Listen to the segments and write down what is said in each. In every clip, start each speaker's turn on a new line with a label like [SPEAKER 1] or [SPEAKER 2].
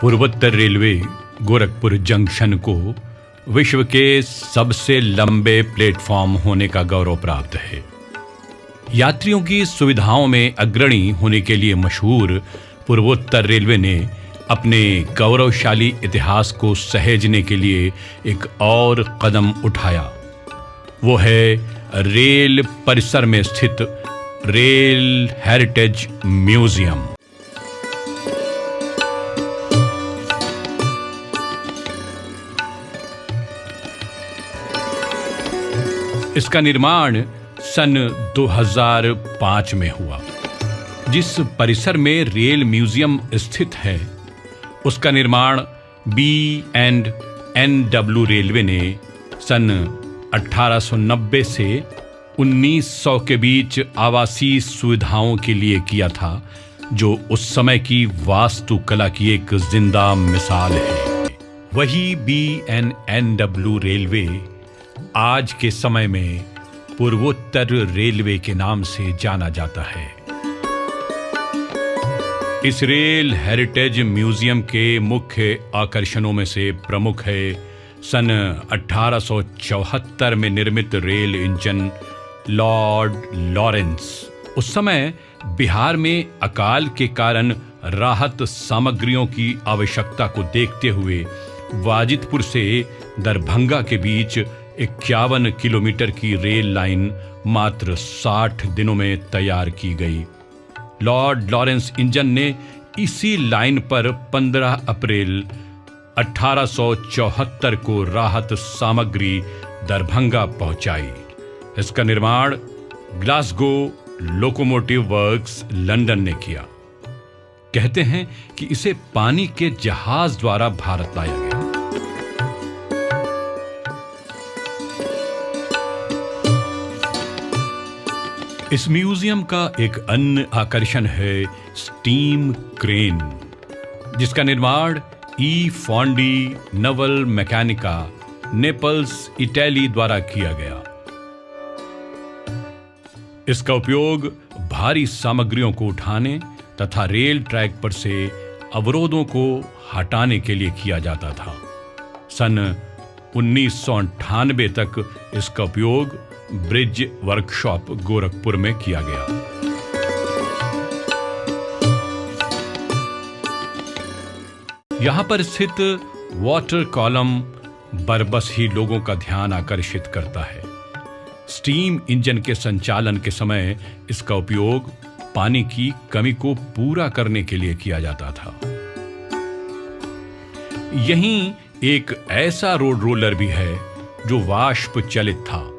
[SPEAKER 1] पूर्वोत्तर railway Gorakhpur junction को विश्व के सबसे लंबे प्लेटफॉर्म होने का गौरव प्राप्त है। यात्रियों की सुविधाओं में अग्रणी होने के लिए मशहूर पूर्वोत्तर रेलवे ने अपने गौरवशाली इतिहास को सहेजने के लिए एक और कदम उठाया। वो है रेल परिसर में स्थित रेल हेरिटेज म्यूजियम। इसका निर्माण सन 2005 में हुआ। जिस परिसर में रेल म्यूजियम स्थित है उसका निर्माण B&N रेलवे ने सन 1890 से 1900 के बीच आवासीय सुविधाओं के लिए किया था, जो उस समय की वास्तुकला की एक जिंदा मिसाल है। वही B&N रेलवे आज के समय में पूर्वोत्तर रेलवे के नाम से जाना जाता है। इस रेल हेरिटेज म्यूजियम के मुख्य आकर्षणों में से प्रमुख है सन 1874 में निर्मित रेल इंजन लॉर्ड लॉरेंस। उस समय बिहार में अकाल के कारण राहत सामग्रियों की आवश्यकता को देखते हुए वाजिदपुर से दरभंगा के बीच 51 किलोमीटर की रेल लाइन मात्र 60 दिनों में तैयार की गई। लॉर्ड लॉरेंस इंजन ने इसी लाइन पर 15 अप्रैल 1874 को राहत सामग्री दरभंगा पहुंचाई। इसका निर्माण ग्लासगो लोकोमोटिव वर्क्स लंदन ने किया। कहते हैं कि इसे पानी के जहाज द्वारा भारत लाया गया। इस म्यूजियम का एक अन्य आकर्षण है स्टीम क्रेन, जिसका निर्माण ई फॉन्डी नवल मैकेनिका नेपल्स इटली द्वारा किया गया। इसका उपयोग भारी सामग्रियों को उठाने तथा रेल ट्रैक पर से अवरोधों को हटाने के लिए किया जाता था। सन 1998 तक इसका उपयोग ब्रिज वर्कशॉप गोरखपुर में किया गया। यहां पर स्थित वाटर कॉलम बरबस ही लोगों का ध्यान आकर्षित करता है। स्टीम इंजन के संचालन के समय इसका उपयोग पानी की कमी को पूरा करने के लिए किया जाता था। यहीं एक ऐसा रोड रोलर भी है जो वाष्प चलित था,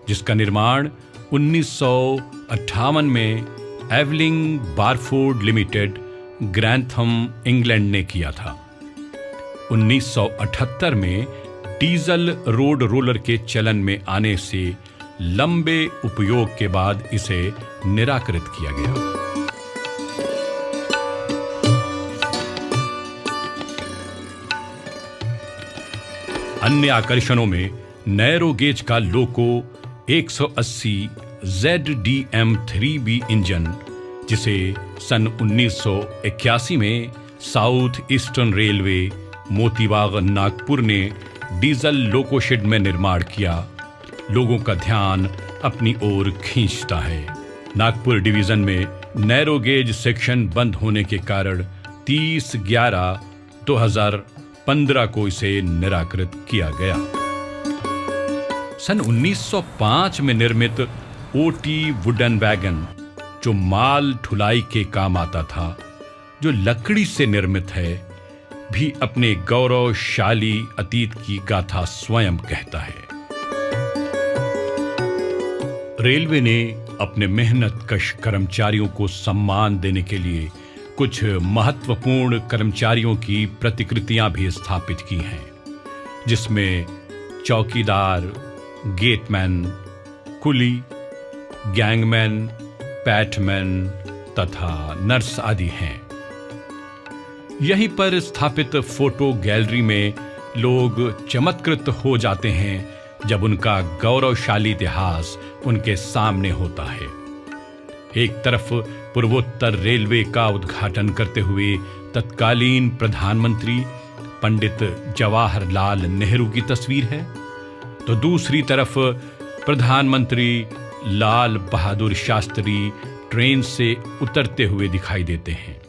[SPEAKER 1] जिसका निर्माण 1958 में एवलिंग बारफोर्ड लिमिटेड ग्रैंथम इंग्लैंड ने किया था। 1978 में डीजल रोड रोलर के चलन में आने से लंबे उपयोग के बाद इसे निराकृत किया गया। अन्य आकर्षणों में नैरो गेज का लोको 180 ZDM-3B इंजन, जिसे सन 1981 में south eastern railway Motibagh Nagpur ने डीजल लोकोशेड में निर्माण किया, लोगों का ध्यान अपनी ओर खींचता है। नागपुर डिवीजन में नैरो गेज सेक्शन बंद होने के कारण 30/11/2015 को इसे निराकृत किया गया। सन 1905 में निर्मित ओटी वुडन वैगन, जो माल ढुलाई के काम आता था, जो लकड़ी से निर्मित है, भी अपने गौरवशाली अतीत की गाथा स्वयं कहता है। रेलवे ने अपने मेहनतकश कर्मचारियों को सम्मान देने के लिए कुछ महत्वपूर्ण कर्मचारियों की प्रतिकृतियां भी स्थापित की हैं, जिसमें चौकीदार, गेटमैन, कुली, गैंगमैन, पैटमैन तथा नर्स आदि हैं। यहीं पर स्थापित फोटो गैलरी में लोग चमत्कृत हो जाते हैं जब उनका गौरवशाली इतिहास उनके सामने होता है। एक तरफ पूर्वोत्तर रेलवे का उद्घाटन करते हुए तत्कालीन प्रधानमंत्री पंडित जवाहरलाल नेहरू की तस्वीर है, तो दूसरी तरफ प्रधानमंत्री लाल बहादुर शास्त्री ट्रेन से उतरते हुए दिखाई देते हैं।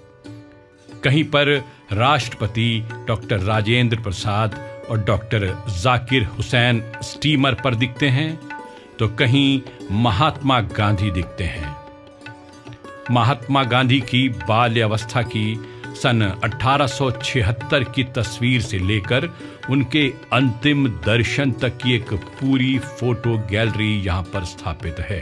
[SPEAKER 1] कहीं पर राष्ट्रपति डॉक्टर राजेंद्र प्रसाद और डॉक्टर जाकिर हुसैन स्टीमर पर दिखते हैं, तो कहीं महात्मा गांधी दिखते हैं। महात्मा गांधी की बाल्यावस्था की सन 1876 की तस्वीर से लेकर उनके अंतिम दर्शन तक की एक पूरी फोटो गैलरी यहां पर स्थापित है।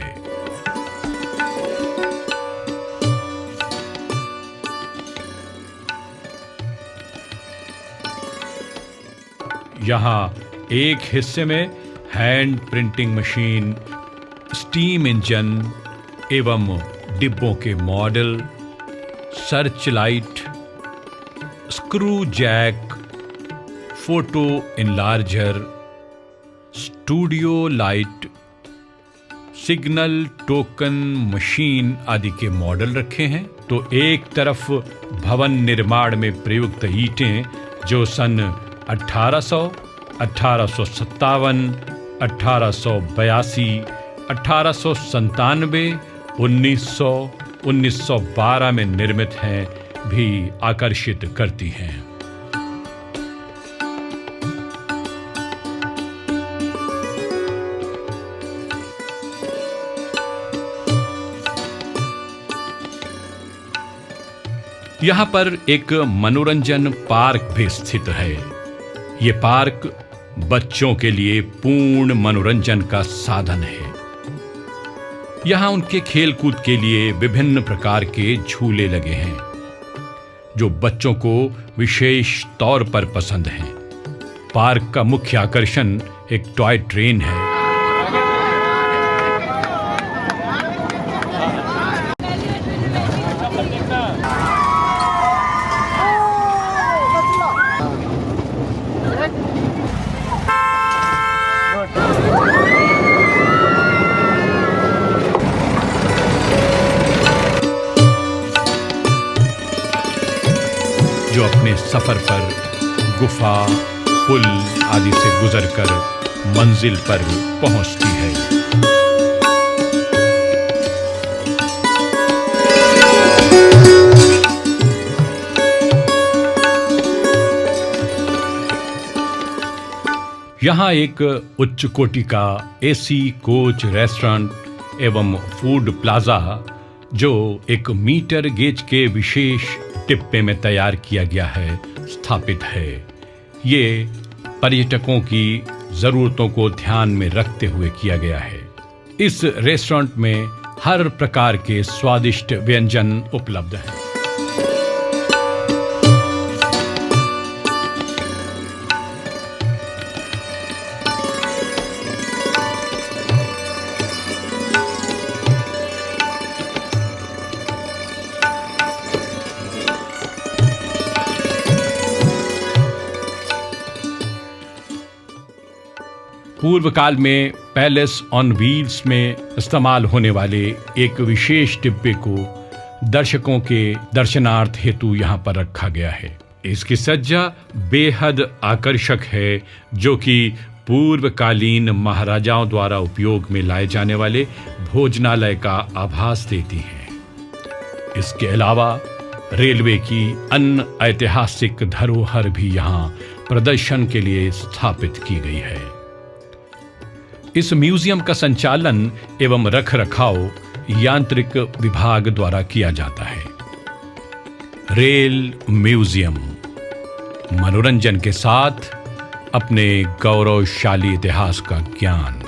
[SPEAKER 1] यहां एक हिस्से में hand printing machine, steam engine एवं डिब्बों के model, search light, screw jack, photo enlarger, studio light, signal token machine आदि के मॉडल रखे हैं। तो एक तरफ भवन निर्माण में प्रयुक्त ईंटें जो सन 1800, 1857, 1882, 1897, 1900, 1912 में निर्मित हैं, भी आकर्षित करती हैं। यहां पर एक मनोरंजन पार्क भी स्थित है। ये पार्क बच्चों के लिए पूर्ण मनोरंजन का साधन है। यहां उनके खेलकूद के लिए विभिन्न प्रकार के झूले लगे हैं जो बच्चों को विशेष तौर पर पसंद हैं। पार्क का मुख्य आकर्षण एक टॉय ट्रेन है। जो अपने सफर पर गुफा, पुल आदि से गुजरकर मंजिल पर पहुंचती है। यहां एक उच्च कोटि का एसी कोच रेस्टोरेंट एवं फूड प्लाजा जो 1 मीटर गेज के विशेष डिब्बे में तैयार किया गया है स्थापित है। ये पर्यटकों की जरूरतों को ध्यान में रखते हुए किया गया है। इस रेस्टोरेंट में हर प्रकार के स्वादिष्ट व्यंजन उपलब्ध हैं। पूर्व काल में पैलेस ऑन व्हील्स में इस्तेमाल होने वाले एक विशेष डिब्बे को दर्शकों के दर्शनार्थ हेतु यहाँ पर रखा गया है। इसकी सज्जा बेहद आकर्षक है जो कि पूर्वकालीन महाराजाओं द्वारा उपयोग में लाए जाने वाले भोजनालय का आभास देती है। इसके अलावा रेलवे की अन्य ऐतिहासिक धरोहर भी यहाँ प्रदर्शन के लिए स्थापित की गई है। इस म्यूजियम का संचालन एवं रखरखाव यांत्रिक विभाग द्वारा किया जाता है। रेल म्यूजियम मनोरंजन के साथ अपने गौरवशाली इतिहास का ज्ञान।